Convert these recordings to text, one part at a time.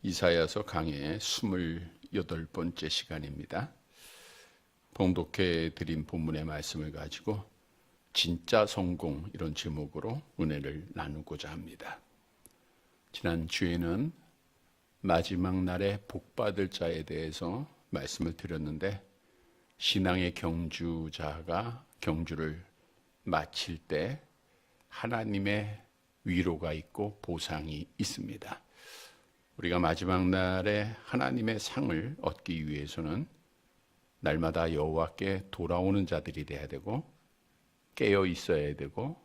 이사야서 강의 28번째 시간입니다. 봉독해 드린 본문의 말씀을 가지고 진짜 성공 이런 제목으로 은혜를 나누고자 합니다. 지난 주에는 마지막 날에 복받을 자에 대해서 말씀을 드렸는데, 신앙의 경주자가 경주를 마칠 때 하나님의 위로가 있고 보상이 있습니다. 우리가 마지막 날에 하나님의 상을 얻기 위해서는 날마다 여호와께 돌아오는 자들이 돼야 되고, 깨어 있어야 되고,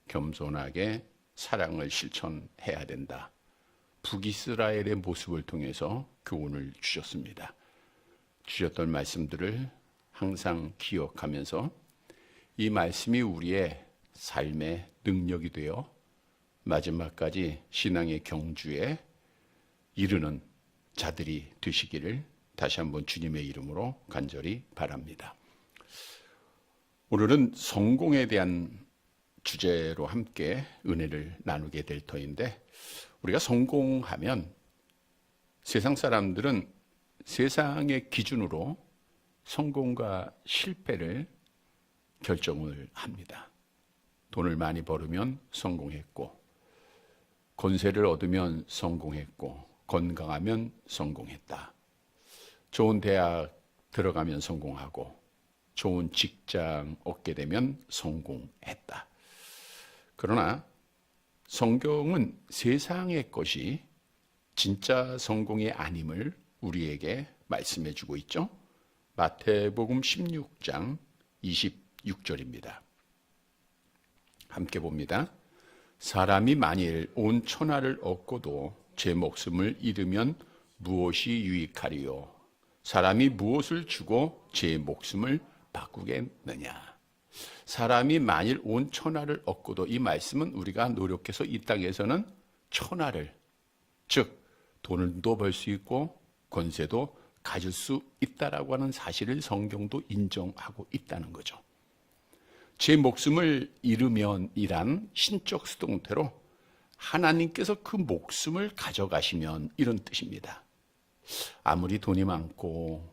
겸손하게 사랑을 실천해야 된다. 북이스라엘의 모습을 통해서 교훈을 주셨습니다. 주셨던 말씀들을 항상 기억하면서 이 말씀이 우리의 삶의 능력이 되어 마지막까지 신앙의 경주에 이르는 자들이 되시기를 다시 한번 주님의 이름으로 간절히 바랍니다. 오늘은 성공에 대한 주제로 함께 은혜를 나누게 될 터인데, 우리가 성공하면 세상 사람들은 세상의 기준으로 성공과 실패를 결정을 합니다. 돈을 많이 벌으면 성공했고, 권세를 얻으면 성공했고, 건강하면 성공했다. 좋은 대학 들어가면 성공하고, 좋은 직장 얻게 되면 성공했다. 그러나 성경은 세상의 것이 진짜 성공이 아님을 우리에게 말씀해 주고 있죠. 마태복음 16장 26절입니다. 함께 봅니다. 사람이 만일 온 천하를 얻고도 제 목숨을 잃으면 무엇이 유익하리요? 사람이 무엇을 주고 제 목숨을 바꾸겠느냐? 사람이 만일 온 천하를 얻고도, 이 말씀은 우리가 노력해서 이 땅에서는 천하를, 즉 돈도 벌 수 있고 권세도 가질 수 있다라고 하는 사실을 성경도 인정하고 있다는 거죠. 제 목숨을 잃으면이란 신적 수동태로 하나님께서 그 목숨을 가져가시면 이런 뜻입니다. 아무리 돈이 많고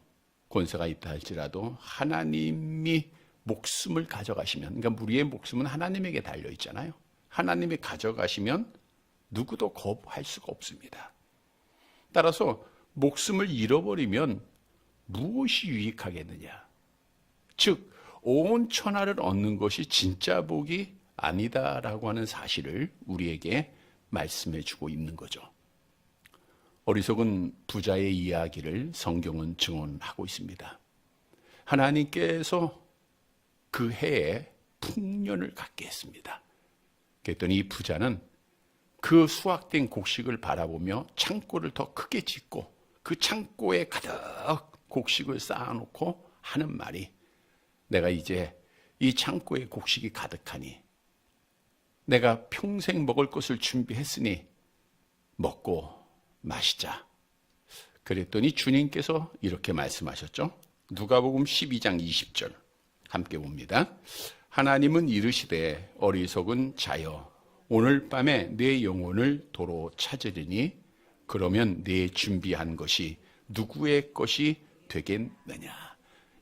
권세가 있다 할지라도 하나님이 목숨을 가져가시면, 그러니까 우리의 목숨은 하나님에게 달려 있잖아요. 하나님이 가져가시면 누구도 거부할 수가 없습니다. 따라서 목숨을 잃어버리면 무엇이 유익하겠느냐? 즉 온 천하를 얻는 것이 진짜 복이 아니다라고 하는 사실을 우리에게 말씀해 주고 있는 거죠. 어리석은 부자의 이야기를 성경은 증언하고 있습니다. 하나님께서 그 해에 풍년을 갖게 했습니다. 그랬더니 이 부자는 그 수확된 곡식을 바라보며 창고를 더 크게 짓고 그 창고에 가득 곡식을 쌓아놓고 하는 말이, 내가 이제 이 창고에 곡식이 가득하니 내가 평생 먹을 것을 준비했으니 먹고 마시자. 그랬더니 주님께서 이렇게 말씀하셨죠. 누가복음 12장 20절 함께 봅니다. 하나님은 이르시되 어리석은 자여, 오늘 밤에 내 영혼을 도로 찾으리니 그러면 내 준비한 것이 누구의 것이 되겠느냐?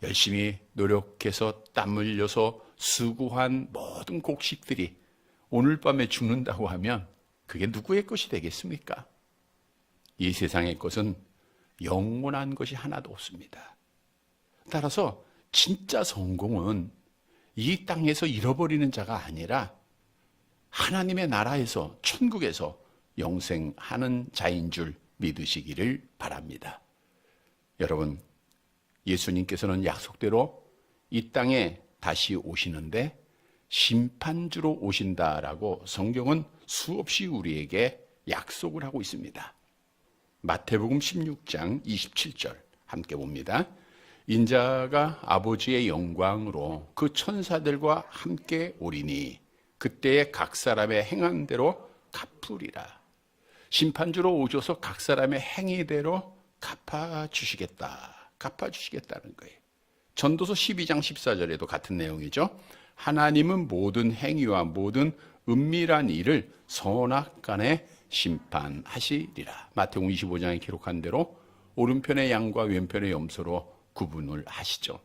열심히 노력해서 땀 흘려서 수고한 모든 곡식들이 오늘 밤에 죽는다고 하면 그게 누구의 것이 되겠습니까? 이 세상의 것은 영원한 것이 하나도 없습니다. 따라서 진짜 성공은 이 땅에서 잃어버리는 자가 아니라 하나님의 나라에서, 천국에서 영생하는 자인 줄 믿으시기를 바랍니다. 여러분, 예수님께서는 약속대로 이 땅에 다시 오시는데 심판주로 오신다라고 성경은 수없이 우리에게 약속을 하고 있습니다. 마태복음 16장 27절 함께 봅니다. 인자가 아버지의 영광으로 그 천사들과 함께 오리니 그때에 각 사람의 행한 대로 갚으리라. 심판주로 오셔서 각 사람의 행위대로 갚아주시겠다는 거예요. 전도서 12장 14절에도 같은 내용이죠. 하나님은 모든 행위와 모든 은밀한 일을 선악간에 심판하시리라. 마태복음 25장에 기록한 대로 오른편의 양과 왼편의 염소로 구분을 하시죠.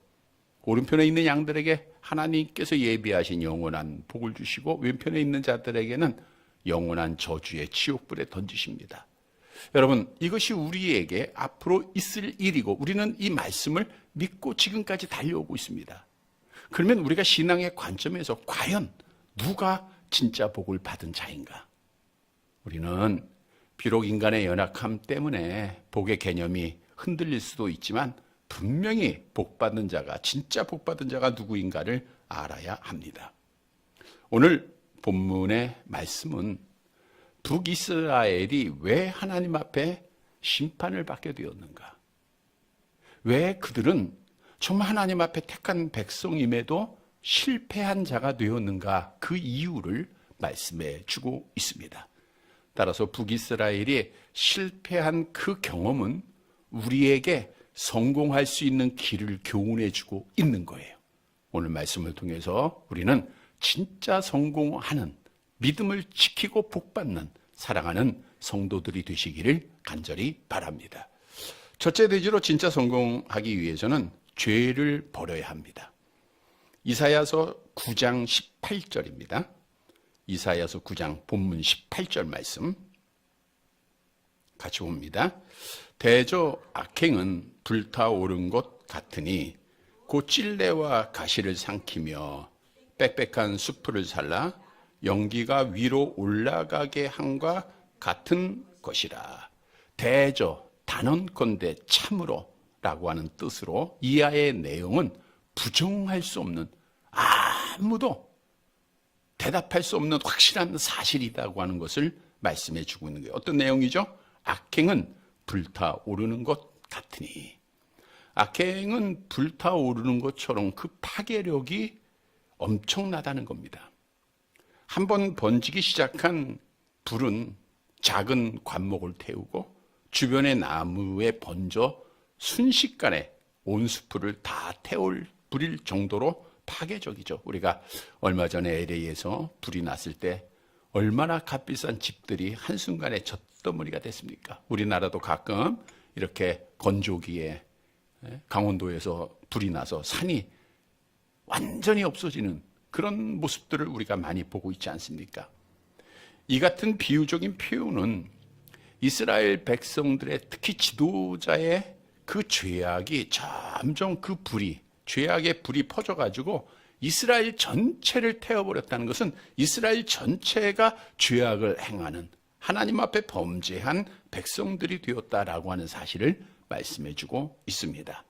오른편에 있는 양들에게 하나님께서 예비하신 영원한 복을 주시고 왼편에 있는 자들에게는 영원한 저주의 지옥불에 던지십니다. 여러분, 이것이 우리에게 앞으로 있을 일이고 우리는 이 말씀을 믿고 지금까지 달려오고 있습니다. 그러면 우리가 신앙의 관점에서 과연 누가 진짜 복을 받은 자인가? 우리는 비록 인간의 연약함 때문에 복의 개념이 흔들릴 수도 있지만 분명히 복받은 자가, 진짜 복받은 자가 누구인가를 알아야 합니다. 오늘 본문의 말씀은 북이스라엘이 왜 하나님 앞에 심판을 받게 되었는가? 왜 그들은 정말 하나님 앞에 택한 백성임에도 실패한 자가 되었는가? 그 이유를 말씀해 주고 있습니다. 따라서 북이스라엘이 실패한 그 경험은 우리에게 성공할 수 있는 길을 교훈해 주고 있는 거예요. 오늘 말씀을 통해서 우리는 진짜 성공하는, 믿음을 지키고 복받는, 사랑하는 성도들이 되시기를 간절히 바랍니다. 첫째 대지로 진짜 성공하기 위해서는 죄를 버려야 합니다. 이사야서 9장 18절입니다. 이사야서 9장 본문 18절 말씀 같이 봅니다. 대저 악행은 불타오른 것 같으니 곧 찔레와 가시를 삼키며 빽빽한 수풀을 살라 연기가 위로 올라가게 함과 같은 것이라. 대저 단언컨대 참으로 라고 하는 뜻으로 이하의 내용은 부정할 수 없는, 아무도 대답할 수 없는 확실한 사실이라고 하는 것을 말씀해 주고 있는 거예요. 어떤 내용이죠? 악행은 불타오르는 것 같으니. 악행은 불타오르는 것처럼 그 파괴력이 엄청나다는 겁니다. 한번 번지기 시작한 불은 작은 관목을 태우고 주변의 나무에 번져 순식간에 온 숲을 다 태워버릴 정도로 파괴적이죠. 우리가 얼마 전에 LA에서 불이 났을 때 얼마나 값비싼 집들이 한순간에 젖더미가 됐습니까? 우리나라도 가끔 이렇게 건조기에 강원도에서 불이 나서 산이 완전히 없어지는 그런 모습들을 우리가 많이 보고 있지 않습니까? 이 같은 비유적인 표현은 이스라엘 백성들의 특히 지도자의 그 죄악이 점점 그 불이, 죄악의 불이 퍼져가지고 이스라엘 전체를 태워버렸다는 것은 이스라엘 전체가 죄악을 행하는, 하나님 앞에 범죄한 백성들이 되었다라고 하는 사실을 말씀해주고 있습니다.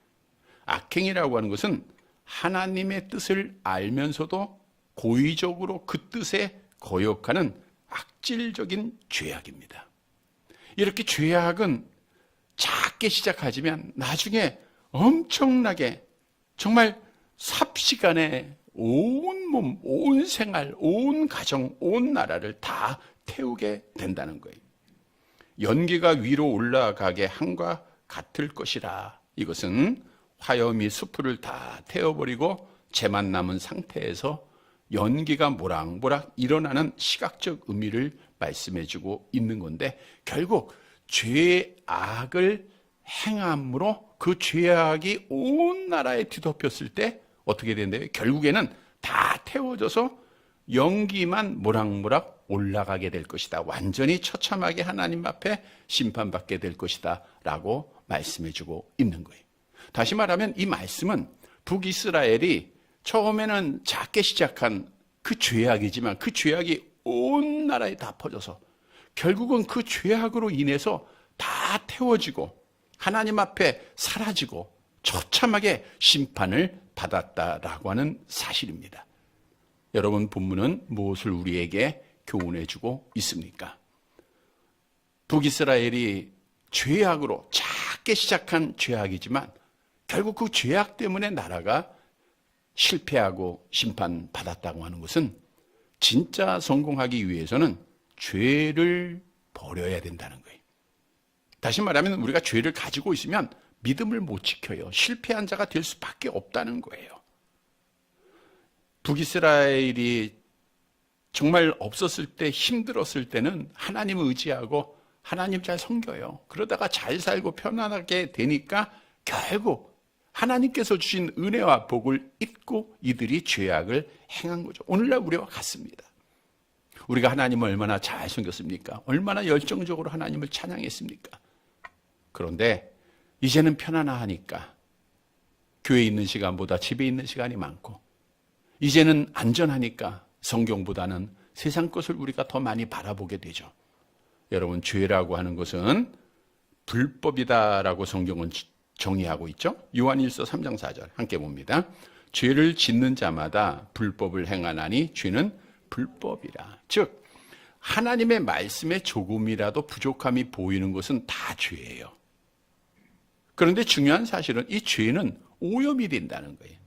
악행이라고 하는 것은 하나님의 뜻을 알면서도 고의적으로 그 뜻에 거역하는 악질적인 죄악입니다. 이렇게 죄악은 작게 시작하지만 나중에 엄청나게 정말 삽시간에 온 몸, 온 생활, 온 가정, 온 나라를 다 태우게 된다는 거예요. 연기가 위로 올라가게 함과 같을 것이라. 이것은 화염이 숲을 다 태워버리고 재만 남은 상태에서 연기가 모락모락 일어나는 시각적 의미를 말씀해주고 있는 건데, 결국 죄악을 행함으로 그 죄악이 온 나라에 뒤덮였을 때 어떻게 된대요? 결국에는 다 태워져서 연기만 모락모락 올라가게 될 것이다. 완전히 처참하게 하나님 앞에 심판받게 될 것이다 라고 말씀해주고 있는 거예요. 다시 말하면 이 말씀은 북이스라엘이 처음에는 작게 시작한 그 죄악이지만 그 죄악이 온 나라에 다 퍼져서 결국은 그 죄악으로 인해서 다 태워지고 하나님 앞에 사라지고 처참하게 심판을 받았다라고 하는 사실입니다. 여러분, 본문은 무엇을 우리에게 교훈해주고 있습니까? 북이스라엘이 죄악으로 작게 시작한 죄악이지만 결국 그 죄악 때문에 나라가 실패하고 심판받았다고 하는 것은 진짜 성공하기 위해서는 죄를 버려야 된다는 거예요. 다시 말하면 우리가 죄를 가지고 있으면 믿음을 못 지켜요. 실패한 자가 될 수밖에 없다는 거예요. 북이스라엘이 정말 없었을 때, 힘들었을 때는 하나님을 의지하고 하나님 잘 섬겨요. 그러다가 잘 살고 편안하게 되니까 결국 하나님께서 주신 은혜와 복을 잊고 이들이 죄악을 행한 거죠. 오늘날 우리와 같습니다. 우리가 하나님을 얼마나 잘 섬겼습니까? 얼마나 열정적으로 하나님을 찬양했습니까? 그런데 이제는 편안하니까 교회에 있는 시간보다 집에 있는 시간이 많고, 이제는 안전하니까 성경보다는 세상 것을 우리가 더 많이 바라보게 되죠. 여러분, 죄라고 하는 것은 불법이다라고 성경은 정의하고 있죠. 요한일서 3장 4절 함께 봅니다. 죄를 짓는 자마다 불법을 행하나니 죄는 불법이라. 즉 하나님의 말씀에 조금이라도 부족함이 보이는 것은 다 죄예요. 그런데 중요한 사실은 이 죄는 오염이 된다는 거예요.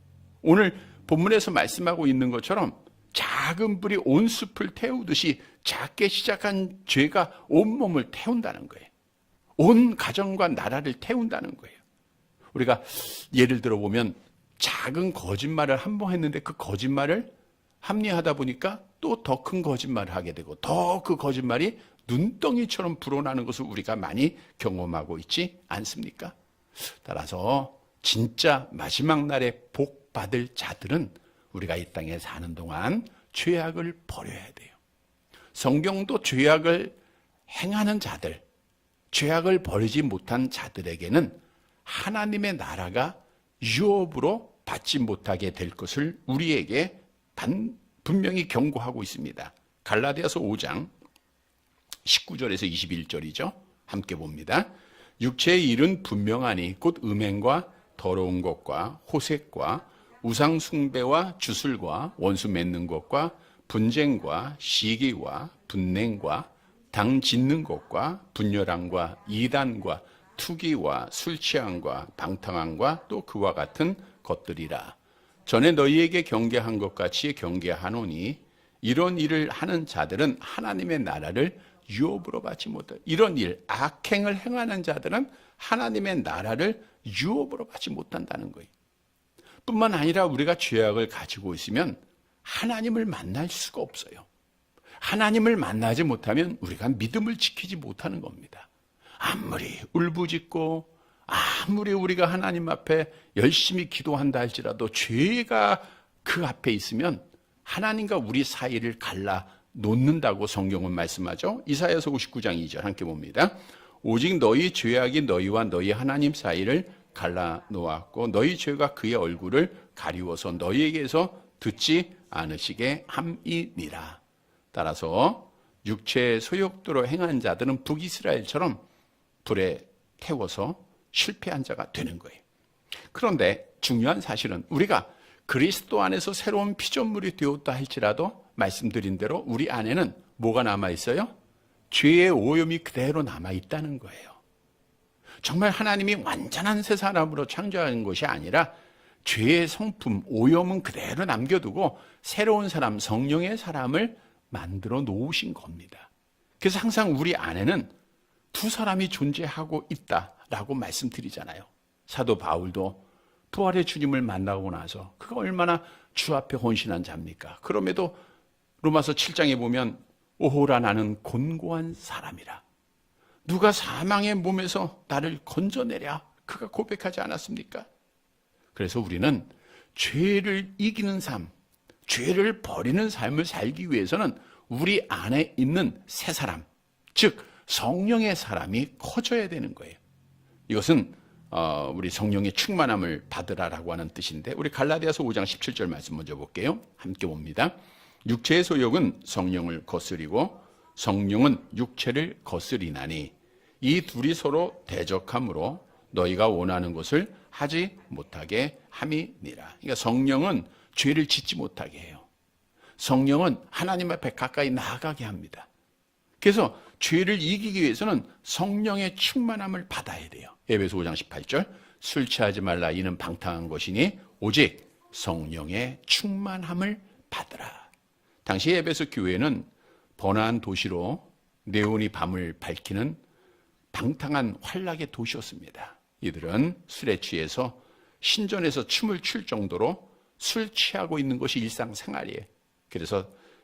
오늘 본문에서 말씀하고 있는 것처럼 작은 불이 온 숲을 태우듯이 작게 시작한 죄가 온몸을 태운다는 거예요. 온 가정과 나라를 태운다는 거예요. 우리가 예를 들어 보면 작은 거짓말을 한 번 했는데 그 거짓말을 합리화하다 보니까 또 더 큰 거짓말을 하게 되고 더 그 거짓말이 눈덩이처럼 불어나는 것을 우리가 많이 경험하고 있지 않습니까? 따라서 진짜 마지막 날에 복 받을 자들은 우리가 이 땅에 사는 동안 죄악을 버려야 돼요. 성경도 죄악을 행하는 자들, 죄악을 버리지 못한 자들에게는 하나님의 나라가 유업으로 받지 못하게 될 것을 우리에게 분명히 경고하고 있습니다. 갈라디아서 5장 19절에서 21절이죠. 함께 봅니다. 육체의 일은 분명하니 곧 음행과 더러운 것과 호색과 우상 숭배와 주술과 원수 맺는 것과 분쟁과 시기와 분냉과 당 짓는 것과 분열함과 이단과 투기와 술 취함과 방탕함과 또 그와 같은 것들이라. 전에 너희에게 경계한 것 같이 경계하노니 이런 일을 하는 자들은 하나님의 나라를 유업으로 받지 못해. 이런 일, 악행을 행하는 자들은 하나님의 나라를 유업으로 받지 못한다는 거예요. 뿐만 아니라 우리가 죄악을 가지고 있으면 하나님을 만날 수가 없어요. 하나님을 만나지 못하면 우리가 믿음을 지키지 못하는 겁니다. 아무리 울부짖고 아무리 우리가 하나님 앞에 열심히 기도한다 할지라도 죄가 그 앞에 있으면 하나님과 우리 사이를 갈라 놓는다고 성경은 말씀하죠. 이사야서 59장 2절 함께 봅니다. 오직 너희 죄악이 너희와 너희 하나님 사이를 갈라 놓았고 너희 죄가 그의 얼굴을 가리워서 너희에게서 듣지 않으시게 함이니라. 따라서 육체의 소욕대로 행한 자들은 북이스라엘처럼 불에 태워서 실패한 자가 되는 거예요. 그런데 중요한 사실은 우리가 그리스도 안에서 새로운 피조물이 되었다 할지라도 말씀드린 대로 우리 안에는 뭐가 남아있어요? 죄의 오염이 그대로 남아있다는 거예요. 정말 하나님이 완전한 새 사람으로 창조한 것이 아니라 죄의 성품, 오염은 그대로 남겨두고 새로운 사람, 성령의 사람을 만들어 놓으신 겁니다. 그래서 항상 우리 안에는 두 사람이 존재하고 있다라고 말씀드리잖아요. 사도 바울도 부활의 주님을 만나고 나서 그가 얼마나 주 앞에 헌신한 자입니까? 그럼에도 로마서 7장에 보면 오호라 나는 곤고한 사람이라. 누가 사망의 몸에서 나를 건져내랴? 그가 고백하지 않았습니까? 그래서 우리는 죄를 이기는 삶, 죄를 버리는 삶을 살기 위해서는 우리 안에 있는 새 사람, 즉 성령의 사람이 커져야 되는 거예요. 이것은 우리 성령의 충만함을 받으라라고 하는 뜻인데 우리 갈라디아서 5장 17절 말씀 먼저 볼게요. 함께 봅니다. 육체의 소욕은 성령을 거스리고 성령은 육체를 거스리나니 이 둘이 서로 대적함으로 너희가 원하는 것을 하지 못하게 함이니라. 그러니까 성령은 죄를 짓지 못하게 해요. 성령은 하나님 앞에 가까이 나아가게 합니다. 그래서 죄를 이기기 위해서는 성령의 충만함을 받아야 돼요. 에베소 5장 18절 술 취하지 말라 이는 방탕한 것이니 오직 성령의 충만함을 받으라. 당시 에베소 교회는 번화한 도시로 네온이 밤을 밝히는 방탕한 환락의 도시였습니다. 이들은 술에 취해서 신전에서 춤을 출 정도로 술 취하고 있는 것이 일상생활이에요. 그래서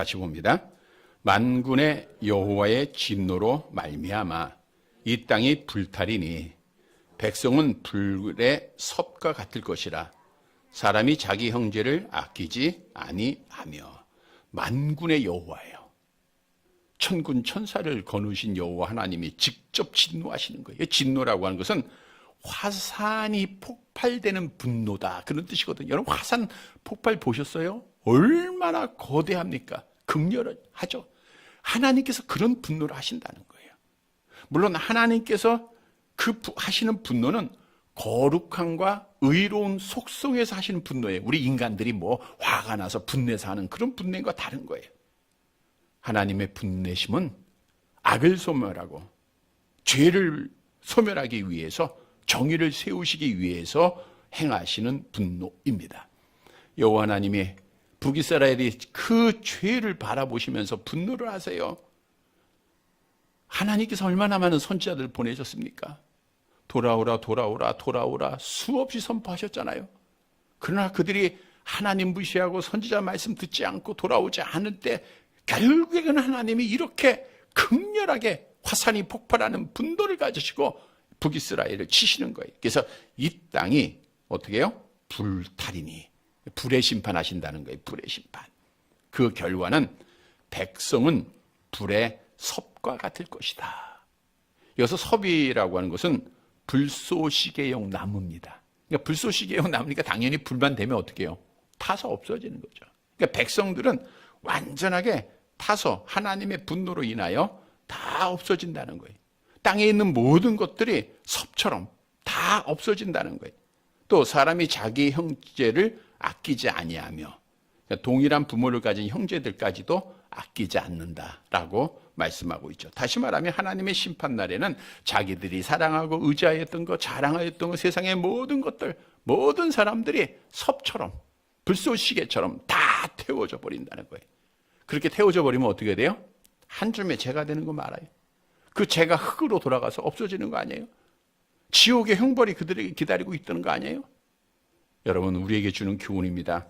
같이 봅니다. 만군의 여호와의 진노로 말미암아 이 땅이 불탈이니 백성은 불의 섭과 같을 것이라. 사람이 자기 형제를 아끼지 아니하며. 만군의 여호와예요. 천군 천사를 거느신 여호와 하나님이 직접 진노하시는 거예요. 진노라고 하는 것은 화산이 폭발되는 분노다, 그런 뜻이거든요. 여러분, 화산 폭발 보셨어요? 얼마나 거대합니까? 극렬하죠. 하나님께서 그런 분노를 하신다는 거예요. 물론 하나님께서 하시는 분노는 거룩함과 의로운 속성에서 하시는 분노예요. 우리 인간들이 화가 나서 분내서 하는 그런 분내과 다른 거예요. 하나님의 분내심은 악을 소멸하고 죄를 소멸하기 위해서, 정의를 세우시기 위해서 행하시는 분노입니다. 여호와 하나님이 북이스라엘이 그 죄를 바라보시면서 분노를 하세요. 하나님께서 얼마나 많은 선지자들을 보내셨습니까? 돌아오라 돌아오라 돌아오라 수없이 선포하셨잖아요. 그러나 그들이 하나님 무시하고 선지자 말씀 듣지 않고 돌아오지 않을 때 결국에는 하나님이 이렇게 극렬하게 화산이 폭발하는 분노를 가지시고 북이스라엘을 치시는 거예요. 그래서 이 땅이 어떻게 해요? 불탈이니, 불의 심판하신다는 거예요. 불의 심판. 그 결과는 백성은 불의 섭과 같을 것이다. 여기서 섭이라고 하는 것은 불쏘시개용 나무입니다. 그러니까 불쏘시개용 나무니까 당연히 불만 되면 어떻게 해요? 타서 없어지는 거죠. 그러니까 백성들은 완전하게 타서 하나님의 분노로 인하여 다 없어진다는 거예요. 땅에 있는 모든 것들이 섭처럼 다 없어진다는 거예요. 또 사람이 자기 형제를 아끼지 아니하며, 그러니까 동일한 부모를 가진 형제들까지도 아끼지 않는다라고 말씀하고 있죠. 다시 말하면 하나님의 심판날에는 자기들이 사랑하고 의지하였던 것, 자랑하였던 것, 세상의 모든 것들, 모든 사람들이 섭처럼, 불쏘시개처럼 다 태워져 버린다는 거예요. 그렇게 태워져 버리면 어떻게 돼요? 한 줌의 재가 되는 거 말아요. 그 재가 흙으로 돌아가서 없어지는 거 아니에요? 지옥의 형벌이 그들에게 기다리고 있다는 거 아니에요? 여러분, 우리에게 주는 교훈입니다.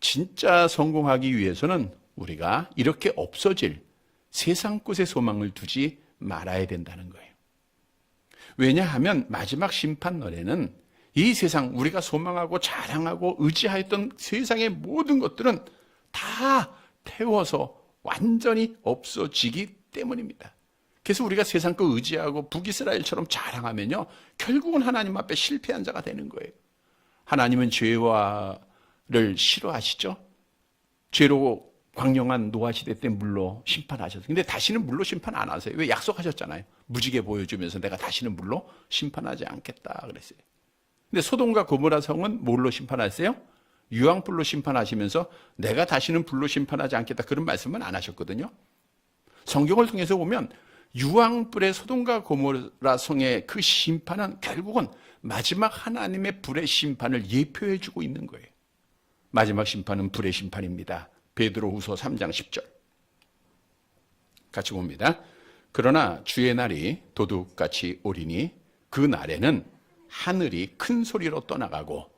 진짜 성공하기 위해서는 우리가 이렇게 없어질 세상 것에 소망을 두지 말아야 된다는 거예요. 왜냐하면 마지막 심판날에는 이 세상, 우리가 소망하고 자랑하고 의지하였던 세상의 모든 것들은 다 태워서 완전히 없어지기 때문입니다. 그래서 우리가 세상 거 의지하고 북이스라엘처럼 자랑하면요, 결국은 하나님 앞에 실패한 자가 되는 거예요. 하나님은 죄와를 싫어하시죠. 죄로 광명한 노아 시대 때 물로 심판하셨어요. 근데 다시는 물로 심판 안 하세요. 왜? 약속하셨잖아요. 무지개 보여주면서 내가 다시는 물로 심판하지 않겠다 그랬어요. 근데 소돔과 고모라 성은 뭘로 심판하세요? 유황불로 심판하시면서 내가 다시는 불로 심판하지 않겠다, 그런 말씀은 안 하셨거든요. 성경을 통해서 보면 유황불의 소돔과 고모라 성의 그 심판은 결국은 마지막 하나님의 불의 심판을 예표해 주고 있는 거예요. 마지막 심판은 불의 심판입니다. 베드로후서 3장 10절 같이 봅니다. 그러나 주의 날이 도둑같이 오리니 그 날에는 하늘이 큰 소리로 떠나가고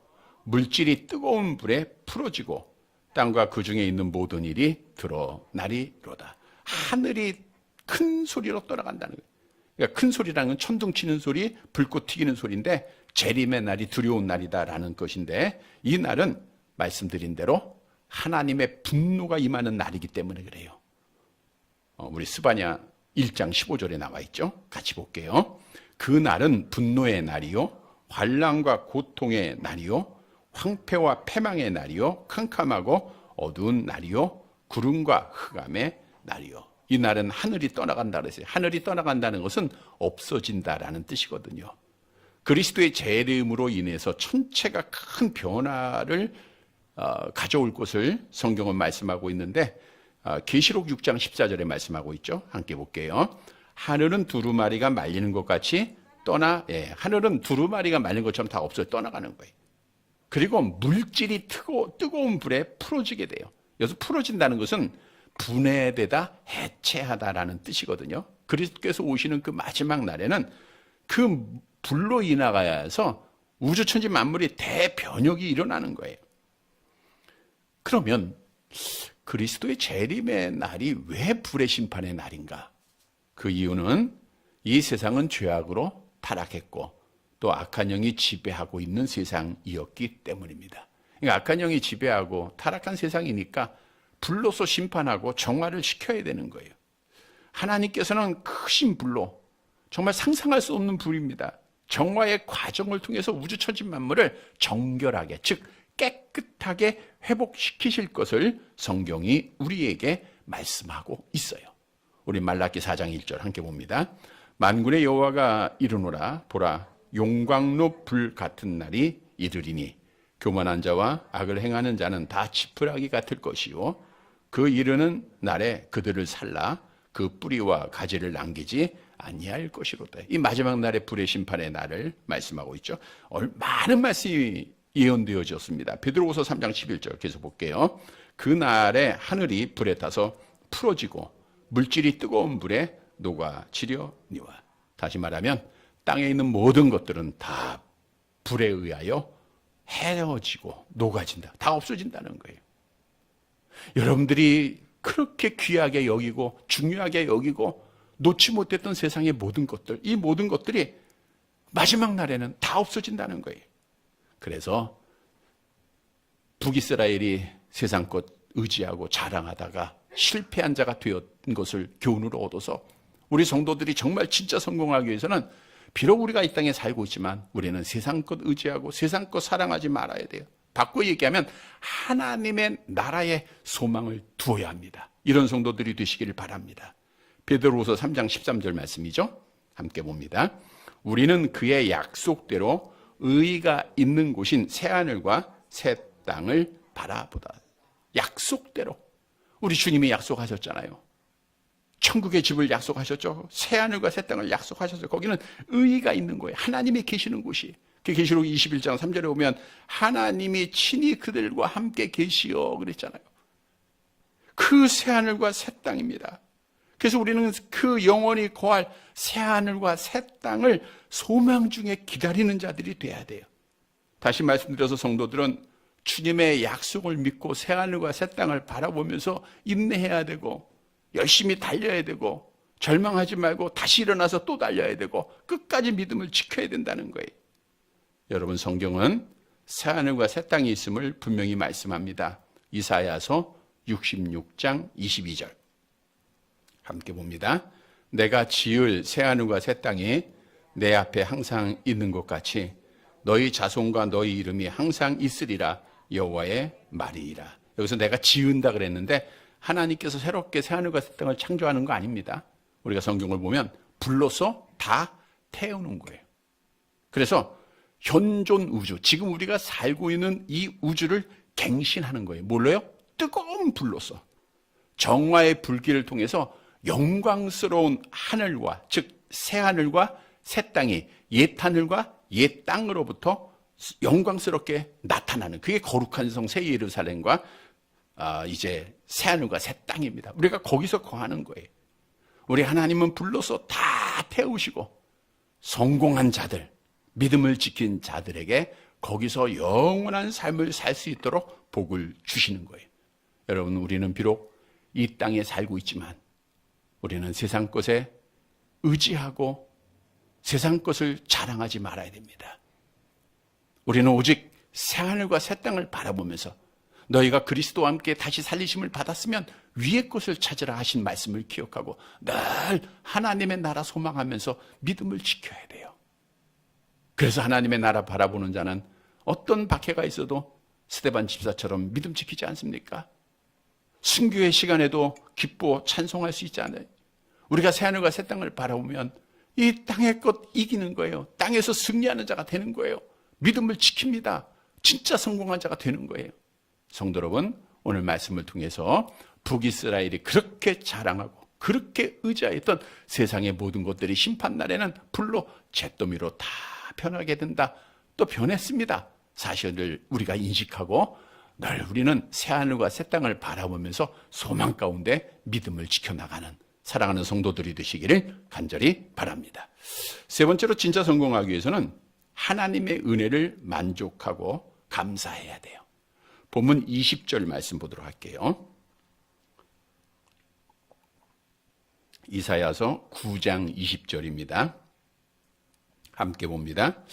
물질이 뜨거운 불에 풀어지고 땅과 그 중에 있는 모든 일이 드러나리로다. 하늘이 큰 소리로 떠나간다는 거예요. 그러니까 큰 소리라는 건 천둥 치는 소리, 불꽃 튀기는 소리인데 재림의 날이 두려운 날이다라는 것인데, 이 날은 말씀드린 대로 하나님의 분노가 임하는 날이기 때문에 그래요. 우리 스바냐 1장 15절에 나와 있죠. 같이 볼게요. 그 날은 분노의 날이요, 환난과 고통의 날이요, 황폐와 패망의 날이요, 캄캄하고 어두운 날이요, 구름과 흑암의 날이요. 이 날은 하늘이 떠나간다 그랬어요. 하늘이 떠나간다는 것은 없어진다라는 뜻이거든요. 그리스도의 재림으로 인해서 천체가 큰 변화를 가져올 것을 성경은 말씀하고 있는데, 계시록 6장 14절에 말씀하고 있죠. 함께 볼게요. 하늘은 두루마리가 말리는 것 같이 하늘은 두루마리가 말리는 것처럼 다 없어져 떠나가는 거예요. 그리고 물질이 뜨거운 불에 풀어지게 돼요. 여기서 풀어진다는 것은 분해되다, 해체하다라는 뜻이거든요. 그리스도께서 오시는 그 마지막 날에는 그 불로 인하여서 우주천지 만물이 대변혁이 일어나는 거예요. 그러면 그리스도의 재림의 날이 왜 불의 심판의 날인가? 그 이유는 이 세상은 죄악으로 타락했고 또 악한 영이 지배하고 있는 세상이었기 때문입니다. 그러니까 악한 영이 지배하고 타락한 세상이니까 불로서 심판하고 정화를 시켜야 되는 거예요. 하나님께서는 크신 불로, 정말 상상할 수 없는 불입니다. 정화의 과정을 통해서 우주천지 만물을 정결하게, 즉 깨끗하게 회복시키실 것을 성경이 우리에게 말씀하고 있어요. 우리 말라기 4장 1절 함께 봅니다. 만군의 여호와가 이르노라. 보라, 용광로 불 같은 날이 이르리니 교만한 자와 악을 행하는 자는 다 지푸라기 같을 것이요 그 이르는 날에 그들을 살라 그 뿌리와 가지를 남기지 아니할 것이로다. 이 마지막 날의 불의 심판의 날을 말씀하고 있죠. 많은 말씀이 예언되어졌습니다. 베드로후서 3장 11절 계속 볼게요. 그 날에 하늘이 불에 타서 풀어지고 물질이 뜨거운 불에 녹아지려니와. 다시 말하면 땅에 있는 모든 것들은 다 불에 의하여 헤어지고 녹아진다. 다 없어진다는 거예요. 여러분들이 그렇게 귀하게 여기고 중요하게 여기고 놓지 못했던 세상의 모든 것들, 이 모든 것들이 마지막 날에는 다 없어진다는 거예요. 그래서 북이스라엘이 세상 것 의지하고 자랑하다가 실패한 자가 되었던 것을 교훈으로 얻어서 우리 성도들이 정말 진짜 성공하기 위해서는 비록 우리가 이 땅에 살고 있지만 우리는 세상 것 의지하고 세상 것 사랑하지 말아야 돼요. 바꿔 얘기하면 하나님의 나라에 소망을 두어야 합니다. 이런 성도들이 되시기를 바랍니다. 베드로후서 3장 13절 말씀이죠. 함께 봅니다. 우리는 그의 약속대로 의가 있는 곳인 새하늘과 새 땅을 바라보다. 약속대로. 우리 주님이 약속하셨잖아요. 천국의 집을 약속하셨죠. 새하늘과 새 땅을 약속하셨어요. 거기는 의가 있는 거예요. 하나님이 계시는 곳이. 그 계시록 21장 3절에 보면 하나님이 친히 그들과 함께 계시어 그랬잖아요. 그 새하늘과 새 땅입니다. 그래서 우리는 그 영원히 거할 새하늘과 새 땅을 소망 중에 기다리는 자들이 돼야 돼요. 다시 말씀드려서 성도들은 주님의 약속을 믿고 새하늘과 새 땅을 바라보면서 인내해야 되고 열심히 달려야 되고 절망하지 말고 다시 일어나서 또 달려야 되고 끝까지 믿음을 지켜야 된다는 거예요. 여러분, 성경은 새하늘과 새 땅이 있음을 분명히 말씀합니다. 이사야서 66장 22절 함께 봅니다. 내가 지을 새하늘과 새 땅이 내 앞에 항상 있는 것 같이 너희 자손과 너희 이름이 항상 있으리라 여호와의 말이라. 여기서 내가 지은다 그랬는데 하나님께서 새롭게 새하늘과 새 땅을 창조하는 거 아닙니다. 우리가 성경을 보면 불로서 다 태우는 거예요. 그래서 현존 우주, 지금 우리가 살고 있는 이 우주를 갱신하는 거예요. 뭘로요? 뜨거운 불로서. 정화의 불길을 통해서 영광스러운 하늘과, 즉 새하늘과 새 땅이 옛 하늘과 옛 땅으로부터 영광스럽게 나타나는, 그게 거룩한 성 새 예루살렘과 이제 새하늘과 새 땅입니다. 우리가 거기서 거하는 거예요. 우리 하나님은 불로서 다 태우시고 성공한 자들, 믿음을 지킨 자들에게 거기서 영원한 삶을 살 수 있도록 복을 주시는 거예요. 여러분, 우리는 비록 이 땅에 살고 있지만 우리는 세상 것에 의지하고 세상 것을 자랑하지 말아야 됩니다. 우리는 오직 새하늘과 새 땅을 바라보면서 너희가 그리스도와 함께 다시 살리심을 받았으면 위의 것을 찾으라 하신 말씀을 기억하고 늘 하나님의 나라 소망하면서 믿음을 지켜야 돼요. 그래서 하나님의 나라 바라보는 자는 어떤 박해가 있어도 스데반 집사처럼 믿음 지키지 않습니까? 순교의 시간에도 기뻐 찬송할 수 있지 않아요? 우리가 새하늘과 새 땅을 바라보면 이 땅의 것 이기는 거예요. 땅에서 승리하는 자가 되는 거예요. 믿음을 지킵니다. 진짜 성공한 자가 되는 거예요. 성도 여러분, 오늘 말씀을 통해서 북이스라엘이 그렇게 자랑하고 그렇게 의지했던 세상의 모든 것들이 심판날에는 불로 잿더미로 다 변하게 된다. 또 변했습니다. 사실을 우리가 인식하고 늘 우리는 새하늘과 새 땅을 바라보면서 소망 가운데 믿음을 지켜나가는 사랑하는 성도들이 되시기를 간절히 바랍니다. 세 번째로 진짜 성공하기 위해서는 하나님의 은혜를 만족하고 감사해야 돼요. 본문 20절 말씀 보도록 할게요. 이사야서 9장 20절입니다. 함께 봅니다.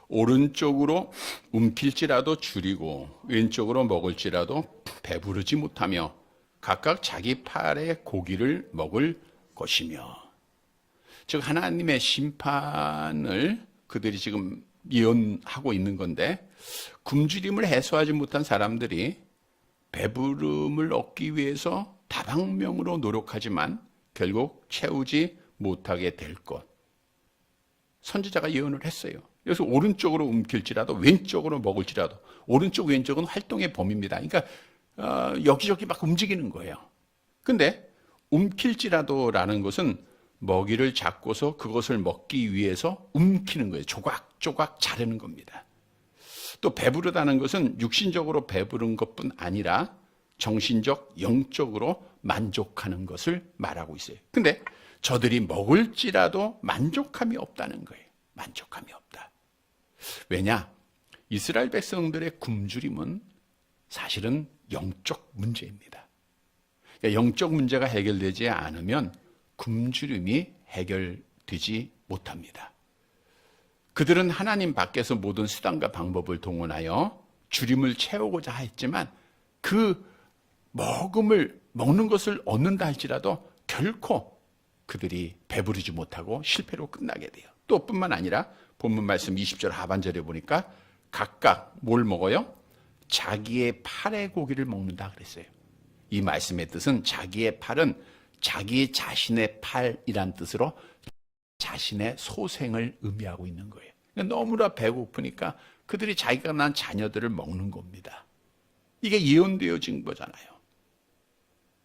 오른쪽으로 움킬지라도 줄이고 왼쪽으로 먹을지라도 배부르지 못하며 각각 자기 팔의 고기를 먹을 것이며. 즉 하나님의 심판을 그들이 지금 예언하고 있는 건데, 굶주림을 해소하지 못한 사람들이 배부름을 얻기 위해서 다방면으로 노력하지만 결국 채우지 못하게 될 것, 선지자가 예언을 했어요. 그래서 오른쪽으로 움킬지라도 왼쪽으로 먹을지라도. 오른쪽 왼쪽은 활동의 범위입니다. 그러니까 여기저기 막 움직이는 거예요. 근데 움킬지라도라는 것은 먹이를 잡고서 그것을 먹기 위해서 움키는 거예요. 조각조각 자르는 겁니다. 또 배부르다는 것은 육신적으로 배부른 것뿐 아니라 정신적, 영적으로 만족하는 것을 말하고 있어요. 근데 저들이 먹을지라도 만족함이 없다는 거예요. 만족함이 없다. 왜냐? 이스라엘 백성들의 굶주림은 사실은 영적 문제입니다. 그러니까 영적 문제가 해결되지 않으면 굶주림이 해결되지 못합니다. 그들은 하나님 밖에서 모든 수단과 방법을 동원하여 주림을 채우고자 했지만 그 먹는 것을 얻는다 할지라도 결코 그들이 배부르지 못하고 실패로 끝나게 돼요. 또 뿐만 아니라 본문 말씀 20절 하반절에 보니까 각각 뭘 먹어요? 자기의 팔의 고기를 먹는다 그랬어요. 이 말씀의 뜻은 자기의 팔은 자기 자신의 팔이란 뜻으로 자신의 소생을 의미하고 있는 거예요. 너무나 배고프니까 그들이 자기가 낳은 자녀들을 먹는 겁니다. 이게 예언되어진 거잖아요.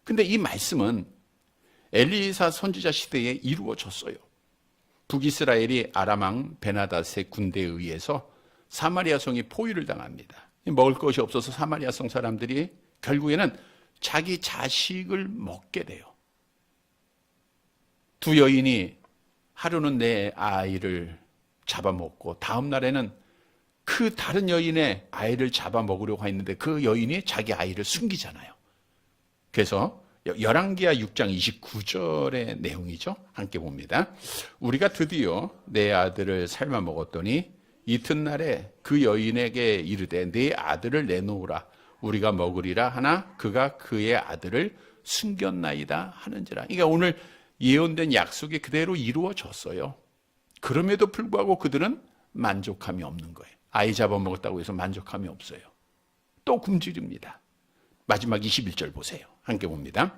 근데 이 말씀은 엘리사 선지자 시대에 이루어졌어요. 북이스라엘이 아람왕 베나닷의 군대에 의해서 사마리아 성이 포위를 당합니다. 먹을 것이 없어서 사마리아 성 사람들이 결국에는 자기 자식을 먹게 돼요. 두 여인이 하루는 내 아이를 잡아먹고 다음 날에는 그 다른 여인의 아이를 잡아먹으려고 했는데 그 여인이 자기 아이를 숨기잖아요. 그래서 열왕기하 6장 29절의 내용이죠. 함께 봅니다. 우리가 드디어 내 아들을 삶아 먹었더니 이튿날에 그 여인에게 이르되 내 아들을 내놓으라. 우리가 먹으리라 하나 그가 그의 아들을 숨겼나이다 하는지라. 그러니까 오늘 예언된 약속이 그대로 이루어졌어요. 그럼에도 불구하고 그들은 만족함이 없는 거예요. 아이 잡아먹었다고 해서 만족함이 없어요. 또 굶주립니다. 마지막 21절 보세요. 함께 봅니다.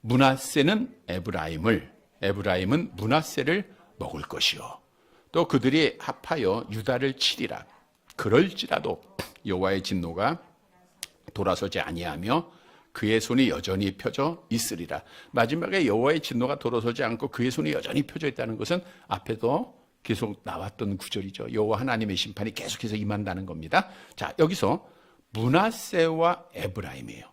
므낫세는 에브라임은 므낫세를 먹을 것이요. 또 그들이 합하여 유다를 치리라. 그럴지라도 여호와의 진노가 돌아서지 아니하며 그의 손이 여전히 펴져 있으리라. 마지막에 여호와의 진노가 돌아서지 않고 그의 손이 여전히 펴져 있다는 것은 앞에도 계속 나왔던 구절이죠. 여호와 하나님의 심판이 계속해서 임한다는 겁니다. 자, 여기서 므낫세와 에브라임이에요.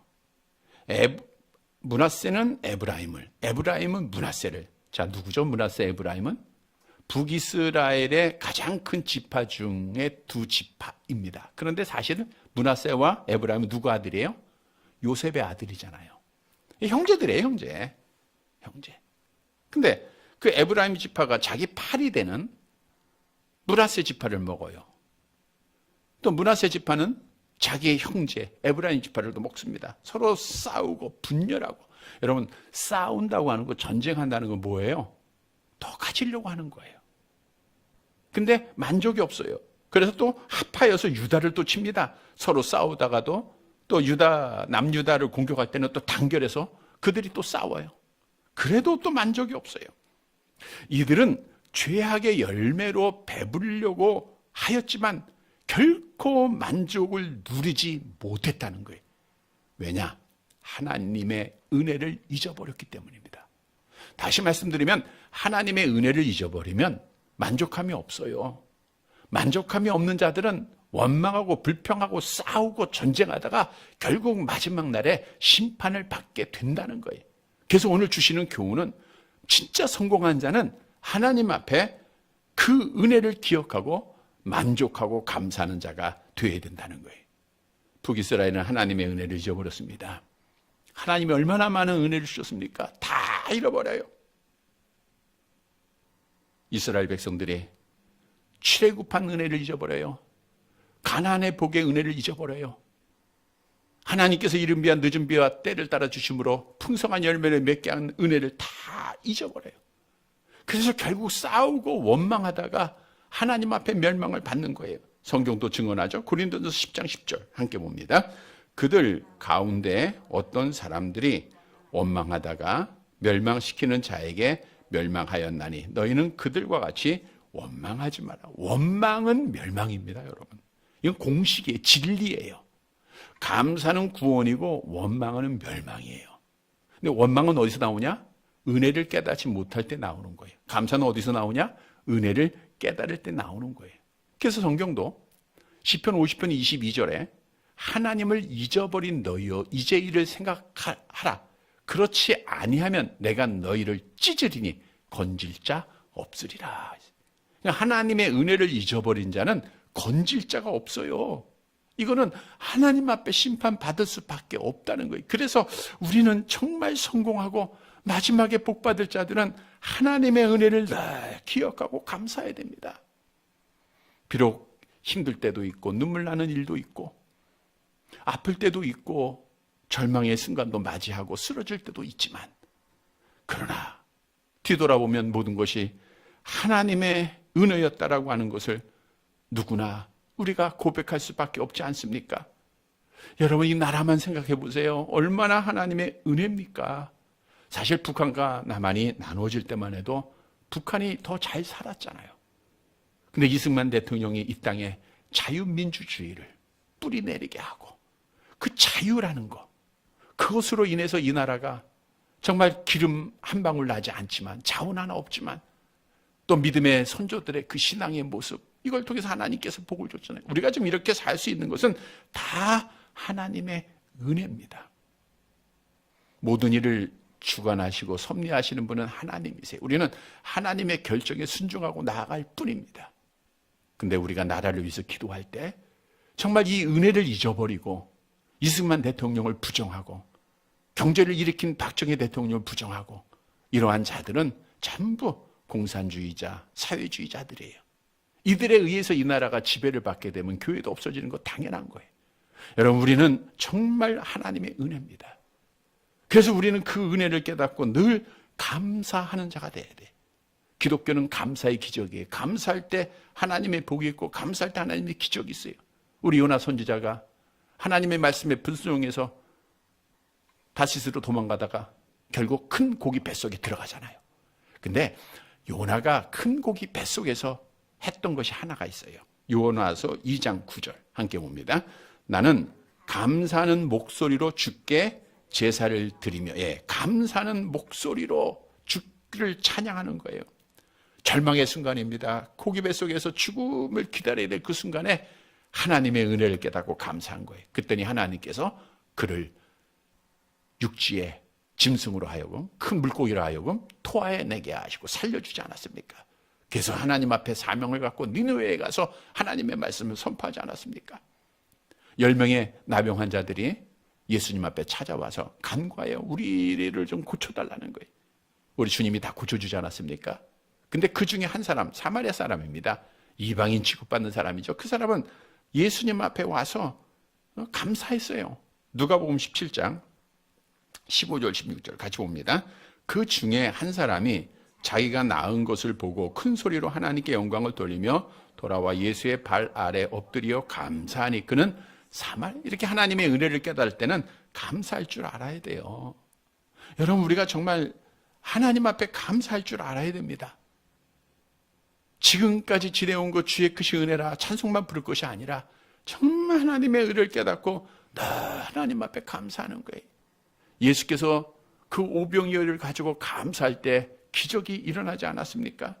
므낫세는 에브라임은 므낫세를. 자, 누구죠? 므낫세, 에브라임은 북이스라엘의 가장 큰 지파 중에 두 지파입니다. 그런데 사실은 므낫세와 에브라임은 누구 아들이에요? 요셉의 아들이잖아요. 형제들이에요, 형제. 근데 그 에브라임 지파가 자기 팔이 되는 므낫세 지파를 먹어요. 또 므낫세 지파는 자기의 형제 에브라임 지파를 또 먹습니다. 서로 싸우고 분열하고. 여러분, 싸운다고 하는 거, 전쟁한다는 건 뭐예요? 더 가지려고 하는 거예요. 근데 만족이 없어요. 그래서 또 합하여서 유다를 또 칩니다. 서로 싸우다가도 또 남유다를 공격할 때는 또 단결해서 그들이 또 싸워요. 그래도 또 만족이 없어요. 이들은 죄악의 열매로 배부르려고 하였지만 결코 만족을 누리지 못했다는 거예요. 왜냐? 하나님의 은혜를 잊어버렸기 때문입니다. 다시 말씀드리면 하나님의 은혜를 잊어버리면 만족함이 없어요. 만족함이 없는 자들은 원망하고 불평하고 싸우고 전쟁하다가 결국 마지막 날에 심판을 받게 된다는 거예요. 그래서 오늘 주시는 교훈은 진짜 성공한 자는 하나님 앞에 그 은혜를 기억하고 만족하고 감사하는 자가 되어야 된다는 거예요. 북이스라엘은 하나님의 은혜를 잊어버렸습니다. 하나님이 얼마나 많은 은혜를 주셨습니까? 다 잃어버려요. 이스라엘 백성들이 출애굽한 은혜를 잊어버려요. 가나안의 복의 은혜를 잊어버려요. 하나님께서 이른 비와 늦은 비와 때를 따라 주심으로 풍성한 열매를 맺게 하는 은혜를 다 잊어버려요. 그래서 결국 싸우고 원망하다가 하나님 앞에 멸망을 받는 거예요. 성경도 증언하죠. 고린도전서 10장 10절 함께 봅니다. 그들 가운데 어떤 사람들이 원망하다가 멸망시키는 자에게 멸망하였나니 너희는 그들과 같이 원망하지 마라. 원망은 멸망입니다, 여러분. 이건 공식이에요. 진리예요. 감사는 구원이고 원망은 멸망이에요. 근데 원망은 어디서 나오냐? 은혜를 깨닫지 못할 때 나오는 거예요. 감사는 어디서 나오냐? 은혜를 깨달을 때 나오는 거예요. 그래서 성경도 시편 50편 22절에 하나님을 잊어버린 너희여 이제 이를 생각하라. 그렇지 아니하면 내가 너희를 찢으리니 건질 자 없으리라. 하나님의 은혜를 잊어버린 자는 건질 자가 없어요. 이거는 하나님 앞에 심판받을 수밖에 없다는 거예요. 그래서 우리는 정말 성공하고 마지막에 복받을 자들은 하나님의 은혜를 늘 기억하고 감사해야 됩니다. 비록 힘들 때도 있고 눈물 나는 일도 있고 아플 때도 있고 절망의 순간도 맞이하고 쓰러질 때도 있지만 그러나 뒤돌아보면 모든 것이 하나님의 은혜였다라고 하는 것을 누구나 우리가 고백할 수밖에 없지 않습니까? 여러분 이 나라만 생각해 보세요. 얼마나 하나님의 은혜입니까? 사실 북한과 남한이 나눠질 때만 해도 북한이 더 잘 살았잖아요. 근데 이승만 대통령이 이 땅에 자유민주주의를 뿌리내리게 하고 그 자유라는 것, 그것으로 인해서 이 나라가 정말 기름 한 방울 나지 않지만 자원 하나 없지만 또 믿음의 선조들의 그 신앙의 모습, 이걸 통해서 하나님께서 복을 줬잖아요. 우리가 지금 이렇게 살 수 있는 것은 다 하나님의 은혜입니다. 모든 일을 주관하시고 섭리하시는 분은 하나님이세요. 우리는 하나님의 결정에 순종하고 나아갈 뿐입니다. 근데 우리가 나라를 위해서 기도할 때 정말 이 은혜를 잊어버리고 이승만 대통령을 부정하고 경제를 일으킨 박정희 대통령을 부정하고 이러한 자들은 전부 공산주의자, 사회주의자들이에요. 이들에 의해서 이 나라가 지배를 받게 되면 교회도 없어지는 거 당연한 거예요. 여러분 우리는 정말 하나님의 은혜입니다. 그래서 우리는 그 은혜를 깨닫고 늘 감사하는 자가 돼야 돼. 기독교는 감사의 기적이에요. 감사할 때 하나님의 복이 있고 감사할 때 하나님의 기적이 있어요. 우리 요나 선지자가 하나님의 말씀에 불순종해서 다시스로 도망가다가 결국 큰 고기 뱃속에 들어가잖아요. 근데 요나가 큰 고기 뱃속에서 했던 것이 하나가 있어요. 요나서 2장 9절 함께 봅니다. 나는 감사하는 목소리로 주께 제사를 드리며, 감사하는 목소리로 주를 찬양하는 거예요. 절망의 순간입니다. 고기 뱃속에서 죽음을 기다려야 될 그 순간에 하나님의 은혜를 깨닫고 감사한 거예요. 그랬더니 하나님께서 그를 육지에 짐승으로 하여금 큰 물고기로 하여금 토하여내게 하시고 살려주지 않았습니까? 그래서 하나님 앞에 사명을 갖고 니느웨에 가서 하나님의 말씀을 선포하지 않았습니까? 10명의 나병 환자들이 예수님 앞에 찾아와서 간과해요. 우리를 좀 고쳐달라는 거예요. 우리 주님이 다 고쳐주지 않았습니까? 근데 그 중에 한 사람, 사마리아 사람입니다. 이방인 취급받는 사람이죠. 그 사람은 예수님 앞에 와서 감사했어요. 누가복음 17장 15절 16절 같이 봅니다. 그 중에 한 사람이 자기가 나은 것을 보고 큰 소리로 하나님께 영광을 돌리며 돌아와 예수의 발 아래 엎드려 감사하니 그는 이렇게 하나님의 은혜를 깨달을 때는 감사할 줄 알아야 돼요. 여러분 우리가 정말 하나님 앞에 감사할 줄 알아야 됩니다. 지금까지 지내온 것 주의 크신 은혜라 찬송만 부를 것이 아니라 정말 하나님의 은혜를 깨닫고 늘 하나님 앞에 감사하는 거예요. 예수께서 그 오병이어를 가지고 감사할 때 기적이 일어나지 않았습니까?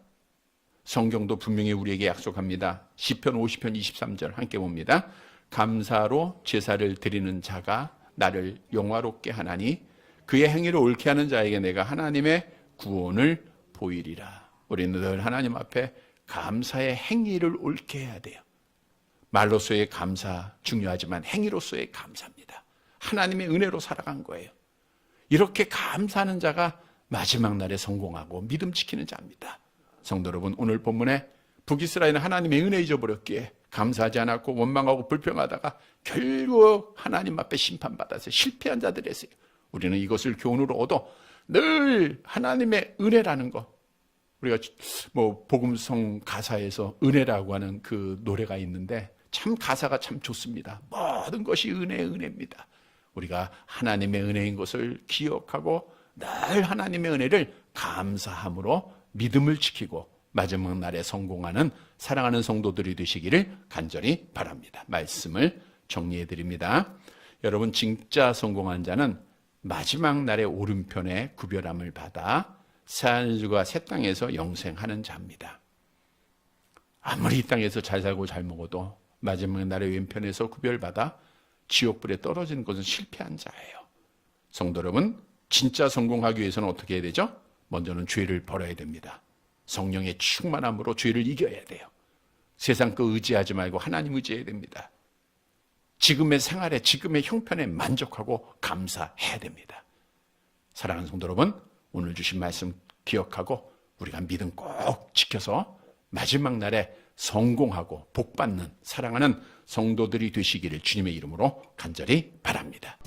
성경도 분명히 우리에게 약속합니다. 시편 50편 23절 함께 봅니다. 감사로 제사를 드리는 자가 나를 영화롭게 하나니 그의 행위를 옳게 하는 자에게 내가 하나님의 구원을 보이리라. 우리는 늘 하나님 앞에 감사의 행위를 옳게 해야 돼요. 말로서의 감사 중요하지만 행위로서의 감사입니다. 하나님의 은혜로 살아간 거예요. 이렇게 감사하는 자가 마지막 날에 성공하고 믿음 지키는 자입니다. 성도 여러분, 오늘 본문에 북이스라엘은 하나님의 은혜 잊어버렸기에 감사하지 않았고 원망하고 불평하다가 결국 하나님 앞에 심판받아서 실패한 자들이었어요. 우리는 이것을 교훈으로 얻어 늘 하나님의 은혜라는 것, 우리가 복음성 가사에서 은혜라고 하는 그 노래가 있는데 참 가사가 참 좋습니다. 모든 것이 은혜입니다. 우리가 하나님의 은혜인 것을 기억하고 늘 하나님의 은혜를 감사함으로 믿음을 지키고 마지막 날에 성공하는 사랑하는 성도들이 되시기를 간절히 바랍니다. 말씀을 정리해 드립니다. 여러분, 진짜 성공한 자는 마지막 날의 오른편에 구별함을 받아 새하늘과 새 땅에서 영생하는 자입니다. 아무리 이 땅에서 잘 살고 잘 먹어도 마지막 날의 왼편에서 구별받아 지옥불에 떨어지는 것은 실패한 자예요. 성도 여러분, 진짜 성공하기 위해서는 어떻게 해야 되죠? 먼저는 죄를 버려야 됩니다. 성령의 충만함으로 죄를 이겨야 돼요. 세상 거 의지하지 말고 하나님 의지해야 됩니다. 지금의 생활에, 지금의 형편에 만족하고 감사해야 됩니다. 사랑하는 성도 여러분, 오늘 주신 말씀 기억하고 우리가 믿음 꼭 지켜서 마지막 날에 성공하고 복받는 사랑하는 성도들이 되시기를 주님의 이름으로 간절히 바랍니다.